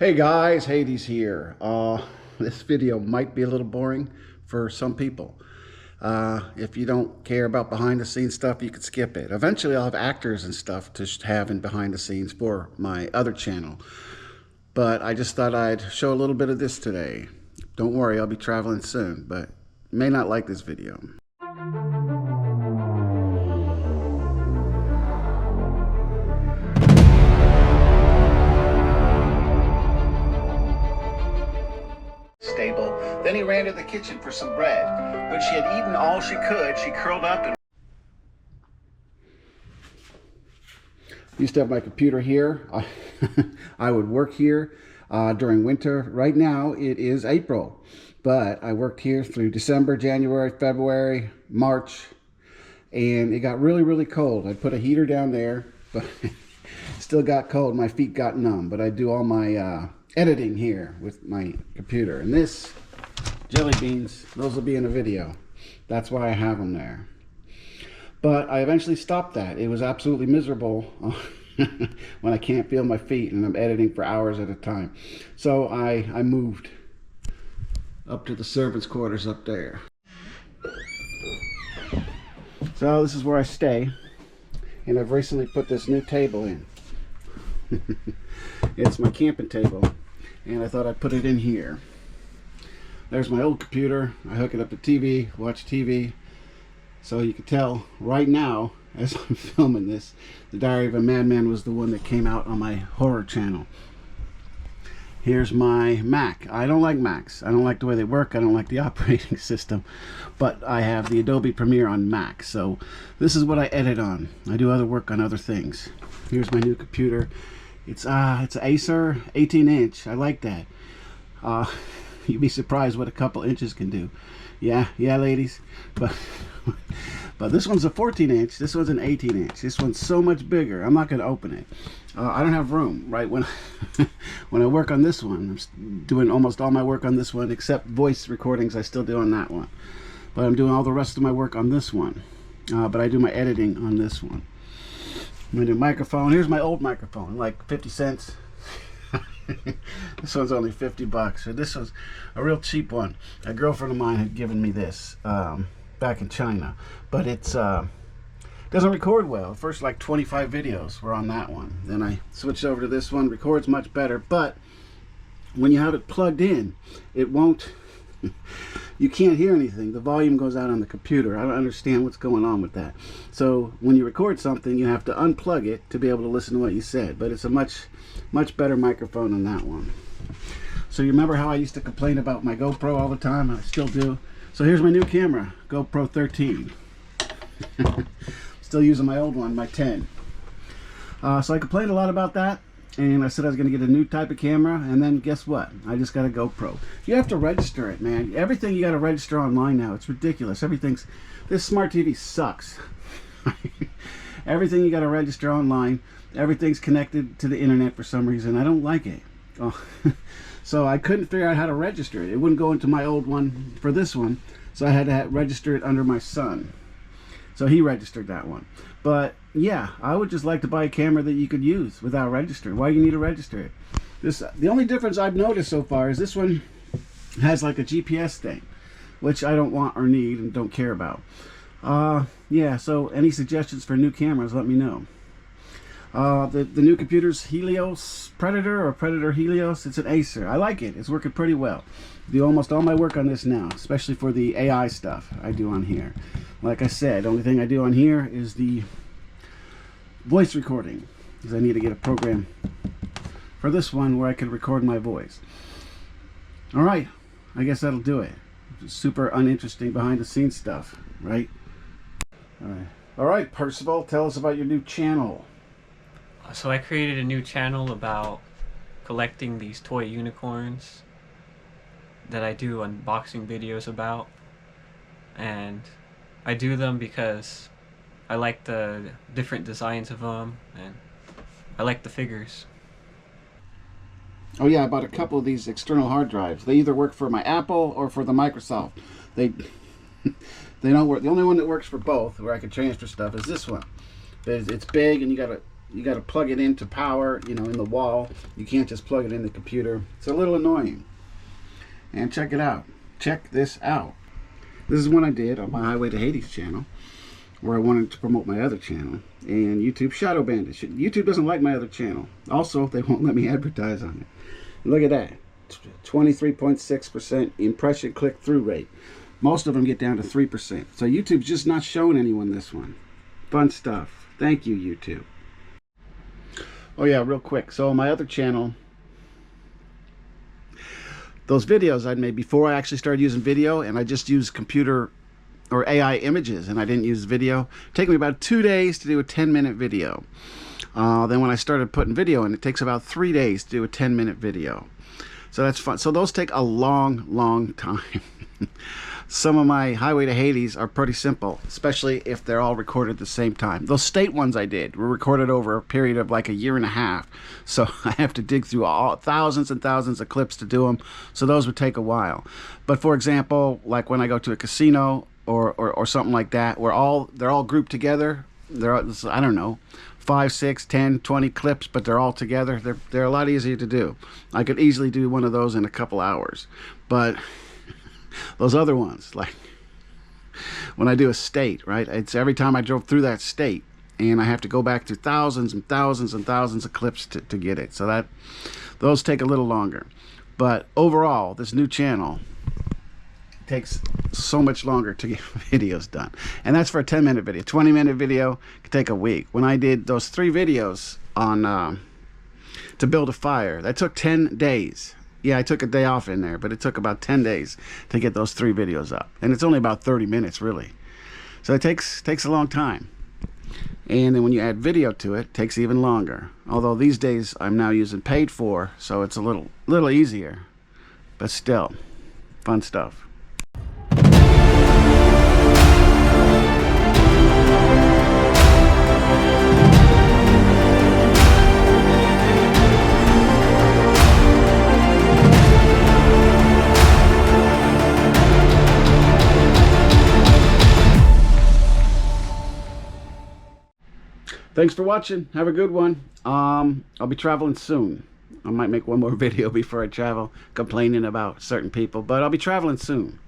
Hey guys, Hades here. This video might be a little boring for some people. If you don't care about behind the scenes stuff, you could skip it. Eventually I'll have actors and stuff to have in behind the scenes for my other channel. But I just thought I'd show a little bit of this today. Don't worry, I'll be traveling soon, but you may not like this video. Stable. Then he ran to the kitchen for some bread. When she had eaten all she could, she curled up and used to have my computer here. I would work here during winter. Right now it is April, but I worked here through December, January, February, March, and it got really cold. I put a heater down there, but still got cold. My feet got numb, but I do all my editing here with my computer. And this jelly beans, those will be in a video. That's why I have them there. But I eventually stopped that. It was absolutely miserable when I can't feel my feet and I'm editing for hours at a time. So I moved up to the servants' quarters up there. So this is where I stay, and I've recently put this new table in. It's my camping table, and I thought I'd put it in here. There's my old computer. I hook it up to TV, watch TV. So you can tell right now, as I'm filming this, The Diary of a Madman was the one that came out on my horror channel. Here's my Mac. I don't like Macs. I don't like the way they work. I don't like the operating system. But I have the Adobe Premiere on Mac. So this is what I edit on. I do other work on other things. Here's my new computer. It's an Acer 18-inch. I like that. You'd be surprised what a couple inches can do. Yeah, ladies. But this one's a 14-inch. This one's an 18-inch. This one's so much bigger. I'm not going to open it. I don't have room, right? When I work on this one, I'm doing almost all my work on this one, except voice recordings I still do on that one. But I'm doing all the rest of my work on this one. But I do my editing on this one. My new microphone. Here's my old microphone, like 50 cents. This one's only 50 bucks. So this was a real cheap one. A girlfriend of mine had given me this back in China, but it's doesn't record well. The first like 25 videos were on that one. Then I switched over to this one. Records much better, but when you have it plugged in, it won't. You can't hear anything. The volume goes out on the computer. I don't understand what's going on with that. So when you record something, you have to unplug it to be able to listen to what you said. But it's a much better microphone than that one. So you remember how I used to complain about my GoPro all the time? I still do. So here's my new camera, GoPro 13. Still using my old one, my 10. So I complained a lot about that. And I said I was going to get a new type of camera, and then guess what? I just got a GoPro. You have to register it, man. Everything you got to register online now. It's ridiculous. This smart TV sucks. Everything you got to register online. Everything's connected to the internet for some reason. I don't like it. So I couldn't figure out how to register it. It wouldn't go into my old one for this one, so I had to register it under my son. So he registered that one. But yeah, I would just like to buy a camera that you could use without registering. Why do you need to register it? The only difference I've noticed so far is this one has like a GPS thing, which I don't want or need and don't care about. Yeah, so any suggestions for new cameras, let me know. The new computer's Helios Predator or Predator Helios. It's an Acer. I like it. It's working pretty well. Do almost all my work on this now, especially for the AI stuff I do on here. Like I said, the only thing I do on here is the voice recording, because I need to get a program for this one where I can record my voice. All right, I guess that'll do it. Super uninteresting behind the scenes stuff, right? All right, Percival, tell us about your new channel. So I created a new channel about collecting these toy unicorns that I do unboxing videos about, and I do them because I like the different designs of them and I like the figures. Oh yeah, I bought a couple of these external hard drives. They either work for my Apple or for the Microsoft. They don't work. The only one that works for both, where I can transfer stuff, is this one. It's big, and you You got to plug it into power, you know, in the wall. You can't just plug it in the computer. It's a little annoying. And check it out. Check this out. This is one I did on my Highway to Hades channel, where I wanted to promote my other channel, and YouTube shadow banned it. YouTube doesn't like my other channel. Also, they won't let me advertise on it. Look at that. 23.6% impression click-through rate. Most of them get down to 3%. So YouTube's just not showing anyone this one. Fun stuff. Thank you, YouTube. Oh yeah, real quick. So on my other channel, those videos I'd made before I actually started using video, and I just used computer or AI images, and I didn't use video. It took me about 2 days to do a 10-minute video. Then when I started putting video in, it takes about 3 days to do a 10-minute video. So that's fun. So those take a long time. Some of my Highway to Hades are pretty simple, especially if they're all recorded at the same time. Those state ones I did were recorded over a period of like a year and a half. So I have to dig through thousands and thousands of clips to do them. So those would take a while. But for example, like when I go to a casino or something like that, where they're all grouped together. I don't know, 5, 6, 10, 20 clips, but they're all together. They're a lot easier to do. I could easily do one of those in a couple hours. But those other ones, like when I do a state, right? It's every time I drove through that state, and I have to go back to thousands and thousands and thousands of clips to get it. So those take a little longer. But overall, this new channel takes so much longer to get videos done, and that's for a 10-minute video. 20-minute video could take a week. When I did those 3 videos on to build a fire, that took 10 days. Yeah, I took a day off in there, but it took about 10 days to get those 3 videos up, and it's only about 30 minutes really. So it takes a long time. And then when you add video to it, it takes even longer. Although these days I'm now using paid for, so it's a little easier, but still fun stuff. Thanks for watching. Have a good one. I'll be traveling soon. I might make one more video before I travel, complaining about certain people, but I'll be traveling soon.